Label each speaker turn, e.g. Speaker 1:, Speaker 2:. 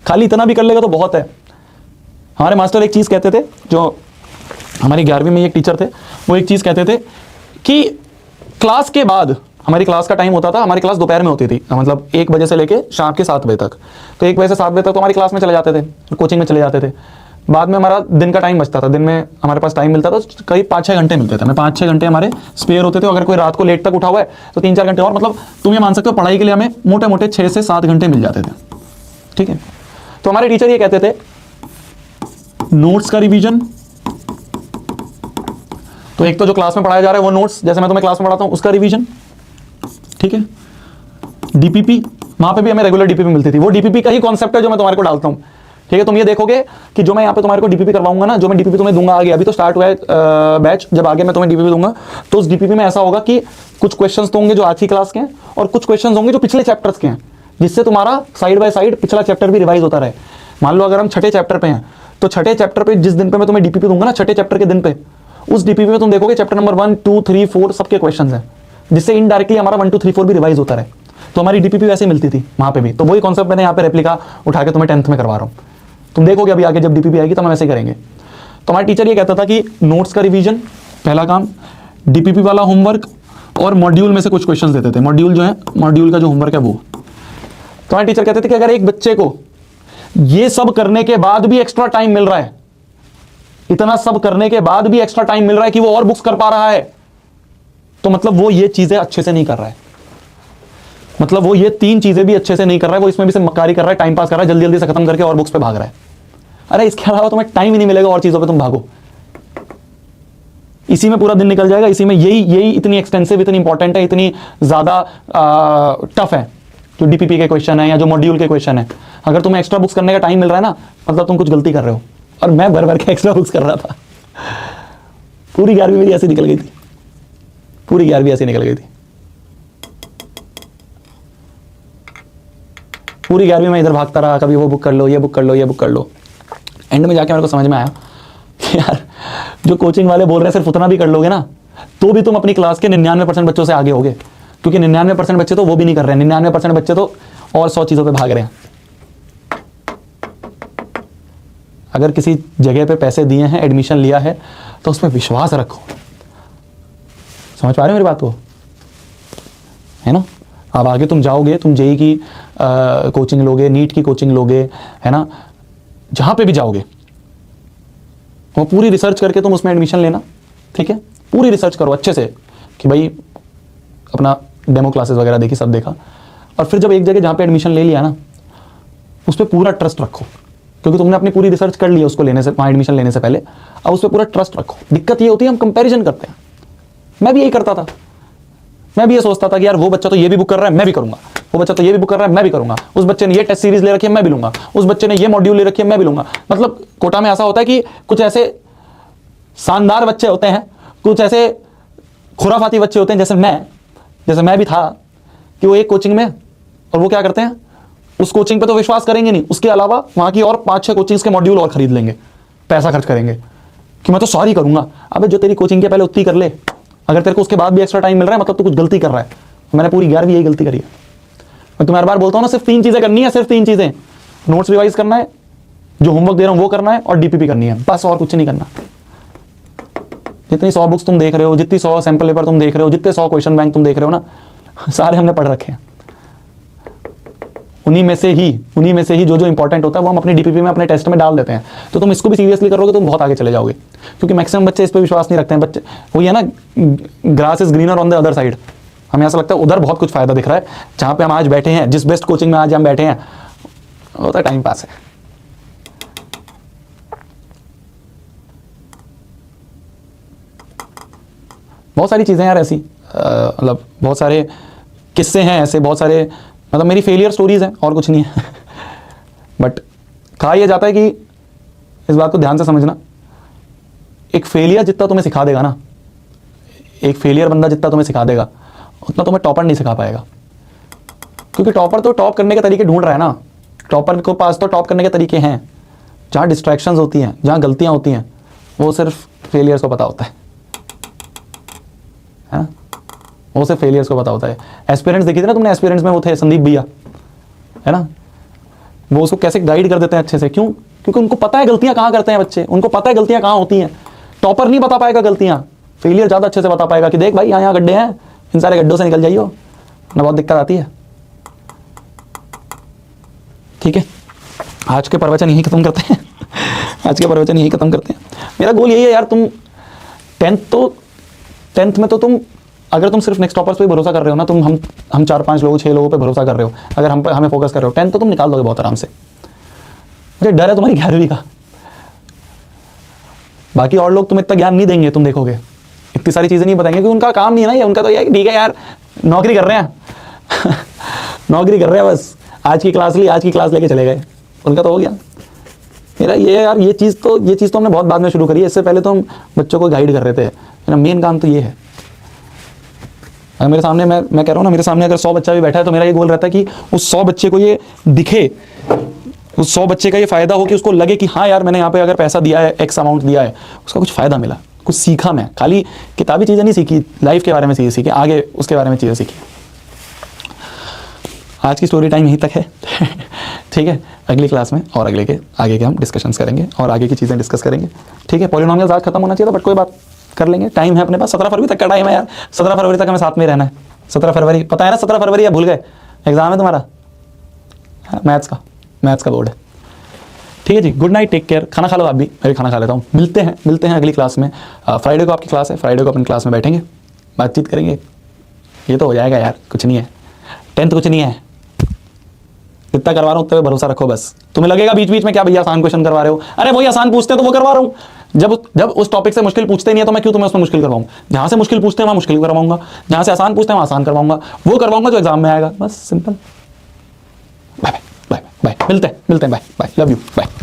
Speaker 1: खाली इतना भी कर लेगा तो बहुत है। हमारे मास्टर एक चीज़ कहते थे, जो हमारी 11वीं में एक टीचर थे, वो एक चीज़ कहते थे कि क्लास के बाद, हमारी क्लास का टाइम होता था, हमारी क्लास दोपहर में होती थी, मतलब 1 बजे से लेके शाम के 7 बजे तक। तो 1 बजे से 7 बजे तक तो हमारी क्लास में चले जाते थे, कोचिंग में चले जाते थे। बाद में हमारा दिन का टाइम बचता था, दिन में हमारे पास टाइम मिलता था करीब 5-6 घंटे मिलते थे। हमें 5-6 घंटे हमारे स्पेयर होते थे। अगर कोई रात को लेट तक उठा हुआ है तो 3-4 घंटे और, मतलब तुम ये मान सकते हो पढ़ाई के लिए हमें मोटे मोटे 6 से 7 घंटे मिल जाते थे। ठीक है, तो हमारे टीचर ये कहते थे नोट्स का रिवीजन, तो एक तो जो क्लास में पढ़ाया जा रहा है वो नोट्स, जैसे मैं तुम्हें क्लास में पढ़ाता हूं उसका रिवीजन। ठीक है, डीपीपी, वहां पे भी हमें रेगुलर डीपीपी मिलती थी, वो डीपीपी का ही कॉन्सेप्ट है जो मैं तुम्हारे को डालता हूं। ठीक है, तुम ये देखोगे कि जो मैं यहाँ पे तुम्हारे को डीपीपी करवाऊंगा ना, जो मैं डीपीपी तुम्हें दूंगा आगे, अभी तो स्टार्ट हुआ है बैच, जब आगे मैं तुम्हें डीपीपी दूंगा तो उस डीपीपी में ऐसा होगा कि कुछ क्वेश्चंस तो होंगे जो आज की क्लास के हैं और कुछ क्वेश्चंस होंगे जो पिछले चैप्टर्स के हैं, जिससे तुम्हारा साइड बाय साइड पिछला चैप्टर भी रिवाइज होता रहे। मान लो अगर हम 6ठे चैप्टर पे हैं तो 6ठे चैप्टर पे जिस दिन पे मैं तुम्हें डीपीपी दूंगा ना, 6ठे चैप्टर के दिन पे, उस डीपीपी में तुम देखोगे चैप्टर नंबर 1, 2, 3, 4 सबके क्वेश्चंस हैं, जिससे इनडायरेक्टली हमारा 1, 2, 3, 4 भी रिवाइज होता रहे। तो हमारी डीपीपी वैसे मिलती थी वहां पे भी। तो वही कॉन्सेप्ट मैंने यहाँ पे रेप्लिका उठा के तुम्हें 10th में करवा रहा हूँ। तुम देखोगे अभी आगे जब डीपीपी आएगी तो हम ऐसे करेंगे। तो हमारा टीचर ये कहता था कि नोट्स का रिवीजन पहला काम, डीपीपी वाला होमवर्क, और मॉड्यूल में से कुछ क्वेश्चंस देते थे। मॉड्यूल जो है, मॉड्यूल का जो होमवर्क है वो। तो हमारे टीचर कहते थे कि अगर एक बच्चे को ये सब करने के बाद भी एक्स्ट्रा टाइम मिल रहा है, इतना सब करने के बाद भी एक्स्ट्रा टाइम मिल रहा है कि वो और बुक्स कर पा रहा है, तो मतलब वो ये चीजें अच्छे से नहीं कर रहा है, मतलब वो ये 3 चीजें भी अच्छे से नहीं कर रहा है, वो इसमें भी से मक्कारी कर रहा है, टाइम पास कर रहा है, जल्दी जल्दी से खत्म करके और बुक्स पे भाग रहा है। अरे इसके अलावा तुम्हें टाइम ही नहीं मिलेगा और चीजों पे तुम भागो, इसी में पूरा दिन निकल जाएगा, इसी में यही इतनी एक्सटेंसिव, इतनी इंपॉर्टेंट है, इतनी ज्यादा टफ है जो डीपीपी के क्वेश्चन है या जो मॉड्यूल के क्वेश्चन है। अगर तुम्हें एक्स्ट्रा बुक्स करने का टाइम मिल रहा है ना, मतलब तुम कुछ गलती कर रहे हो। और मैं भर भर के एक्स्ट्रा बुक्स कर रहा था, पूरी 11वीं मेरी ऐसी निकल गई थी, पूरी 11वीं ऐसी निकल गई थी। पूरी 11वीं में इधर भागता रहा, कभी वो बुक कर लो, ये बुक कर लो, ये बुक कर लो। एंड में जाके मेरे को समझ में आया कि यार जो कोचिंग वाले बोल रहे हैं सिर्फ उतना भी कर लोगे ना तो भी तुम अपनी क्लास के 99% बच्चों से आगे होगे, क्योंकि 99% बच्चे तो वो भी नहीं कर रहे हैं, 99% बच्चे तो और 100 चीज़ों पे भाग रहे हैं। अगर किसी जगह पे पैसे दिए हैं, एडमिशन लिया है, तो उसमें विश्वास रखो। समझ पा रहे हो मेरी बात को, है ना? अब आगे तुम जाओगे, तुम जेई की कोचिंग लोगे, नीट की कोचिंग लोगे, है ना, जहाँ पे भी जाओगे वो पूरी रिसर्च करके तुम उसमें एडमिशन लेना। ठीक है, पूरी रिसर्च करो अच्छे से कि भाई अपना डेमो क्लासेस वगैरह देखी, सब देखा, और फिर जब एक जगह जहाँ पे एडमिशन ले लिया ना, उस पर पूरा ट्रस्ट रखो, क्योंकि तुमने अपनी पूरी रिसर्च कर ली है उसको लेने से, वहाँ एडमिशन लेने से पहले। अब उस पर पूरा ट्रस्ट रखो। दिक्कत ये होती है हम कंपैरिजन करते हैं, मैं भी यही करता था, मैं भी ये सोचता था कि यार वो बच्चा तो ये भी बुक कर रहा है, मैं भी करूंगा, वो बच्चा तो ये भी बुक कर रहा है, मैं भी करूंगा, उस बच्चे ने ये टेस्ट सीरीज ले रखी है, मैं भी लूंगा, उस बच्चे ने ये मॉड्यूल ले रखी है, मैं भी लूंगा। मतलब कोटा में ऐसा होता है कि कुछ ऐसे शानदार बच्चे होते हैं, कुछ ऐसे खुराफाती बच्चे होते हैं, जैसे मैं भी था, कि वो एक कोचिंग में, और वो क्या करते हैं, उस कोचिंग पे तो विश्वास करेंगे नहीं, उसके अलावा वहां की और 5-6 कोचिंग्स के मॉड्यूल और खरीद लेंगे, पैसा खर्च करेंगे कि मैं तो सॉरी करूंगा। अबे जो तेरी कोचिंग के पहले उतनी कर ले, अगर तेरे को उसके बाद भी एक्स्ट्रा टाइम मिल रहा है मतलब तू कुछ गलती कर रहा है। मैंने पूरी 11वीं यही गलती करी है। मैं तुम्हें हर बार बोलता हूँ ना, सिर्फ 3 चीजें करनी है, सिर्फ 3 चीजें, नोट्स रिवाइज करना है, जो होमवर्क दे रहा हूँ वो करना है, और डीपीपी करनी है, बस और कुछ नहीं करना। जितनी 100 बुक्स तुम देख रहे हो, जितनी 100 सैंपल पेपर तुम देख रहे हो, जितने 100 क्वेश्चन बैंक तुम देख रहे हो ना, सारे हमने पढ़ रखे हैं। उन्हीं में से ही जो इंपॉर्टेंट होता है वो हम अपनी डीपीपी में, अपने टेस्ट में डाल देते हैं। तो तुम इसको भी सीरियसली करोगे तो तुम बहुत आगे चले जाओगे, क्योंकि मैक्सिमम बच्चे इस पर विश्वास नहीं रखते हैं। बच्चे वही है ना, grass is greener on the other side. हमें ऐसा लगता है उधर बहुत कुछ फायदा दिख रहा है, जहां पे हम आज बैठे हैं, जिस बेस्ट कोचिंग में आज हम बैठे हैं, होता है टाइम पास है। बहुत सारी चीजें यार ऐसी, मतलब बहुत सारे किस्से हैं ऐसे, बहुत सारे, मतलब मेरी फेलियर स्टोरीज हैं और कुछ नहीं है। बट कहा यह जाता है कि इस बात को ध्यान से समझना, एक फेलियर जितना तुम्हें सिखा देगा ना, एक फेलियर बंदा जितना तुम्हें सिखा देगा उतना तुम्हें टॉपर नहीं सिखा पाएगा। क्योंकि टॉपर तो टॉप करने के तरीके ढूंढ रहा है ना, टॉपर के पास तो टॉप करने के तरीके हैं। जहाँ डिस्ट्रैक्शंस होती हैं, जहाँ गलतियाँ होती हैं, वो सिर्फ फेलियर्स को पता होता है ना? वो सिर्फ फेलियर्स को पता होता है। एस्पिरेंट्स देखी थी ना तुमने, एस्पिरेंट्स में वो थे संदीप भैया, है ना, वो उसको कैसे गाइड कर देते हैं अच्छे से। क्यों? क्योंकि उनको पता है गलतियां कहाँ करते हैं बच्चे, उनको पता है गलतियां कहाँ होती हैं। टॉपर नहीं बता पाएगा गलतियां, फेलियर ज़्यादा अच्छे से बता पाएगा कि देख भाई यहाँ यहाँ गड्ढे हैं, इन सारे गड्ढों से निकल जाइयो, ना बहुत दिक्कत आती है। ठीक है, आज के प्रवचन यही खत्म करते हैं आज के प्रवचन यही खत्म करते हैं। मेरा गोल यही है यार, तुम टेंथ में तो तुम, अगर तुम सिर्फ नेक्स्ट टॉपर्स पे भरोसा कर रहे हो ना, तुम हम 4-5 लोगों 6 लोगों पे भरोसा कर रहे हो, अगर हम हमें फोकस कर रहे हो, 10th तो तुम निकाल दोगे बहुत आराम से। मुझे डर है तुम्हारी 11वीं का। बाकी और लोग तुम्हें इतना ज्ञान नहीं देंगे, तुम देखोगे इतनी सारी चीज़ें नहीं बताएंगे, क्योंकि उनका काम नहीं है ना ये। उनका तो ये ठीक है यार, नौकरी कर रहे हैं नौकरी कर रहे हैं बस, आज की क्लास ली, आज की क्लास लेके चले गए, उनका तो हो गया। मेरा ये यार, ये चीज़ तो हमने बहुत बाद में शुरू करी है, इससे पहले तो हम बच्चों को गाइड कर रहे थे। मेरा मेन काम तो ये है। अगर मेरे सामने, मैं कह रहा हूँ ना, मेरे सामने अगर 100 बच्चा भी बैठा है तो मेरा ये गोल रहता है कि उस 100 बच्चे को ये दिखे, उस 100 बच्चे का ये फ़ायदा हो कि उसको लगे कि हाँ यार, मैंने यहाँ पे अगर पैसा दिया है, एक्स अमाउंट दिया है, उसका कुछ फ़ायदा मिला, कुछ सीखा। मैं खाली किताबी चीज़ें नहीं सीखी, लाइफ के बारे में चीज़ें सीखी, आगे उसके बारे में चीज़ें सीखी। आज की स्टोरी टाइम यहीं तक है ठीक है, अगली क्लास में और आगे के हम डिस्कशंस करेंगे और आगे की चीज़ें डिस्कस करेंगे। ठीक है, पॉलिनोमियल्स आज खत्म होना चाहिए था, बट कोई बात, कर लेंगे, टाइम है अपने पास। 17 फरवरी तक का टाइम है यार, 17 फरवरी तक हमें साथ में रहना है। 17 फरवरी पता है ना, 17 फरवरी या भूल गए? एग्जाम है तुम्हारा मैथ्स का बोर्ड है। ठीक है जी, गुड नाइट, टेक केयर, खाना खा लो आप भी, मैं भी खाना खा लेता हूँ। मिलते हैं अगली क्लास में। फ्राइडे को आपकी क्लास है, फ्राइडे को अपनी क्लास में बैठेंगे, बातचीत करेंगे। ये तो हो जाएगा यार, कुछ नहीं है, 10th कुछ नहीं है, जितना करवा रहा हूँ उतना पे भरोसा रखो बस। तुम्हें लगेगा बीच बीच में क्या भैया आसान क्वेश्चन करवा रहे हो, अरे वही आसान पूछते हैं तो वो करवा रहा हूँ। जब उस टॉपिक से मुश्किल पूछते नहीं है तो मैं क्यों तुम्हें उसमें मुश्किल करवाऊँ? जहाँ से मुश्किल पूछते हैं वहाँ मुश्किल करवाऊंगा, जहाँ से आसान पूछते हैं वहाँ आसान करवाऊंगा, वो करवाऊंगा जो एग्जाम में आएगा, बस simple. Bye bye bye bye, मिलते हैं bye bye, love you, bye.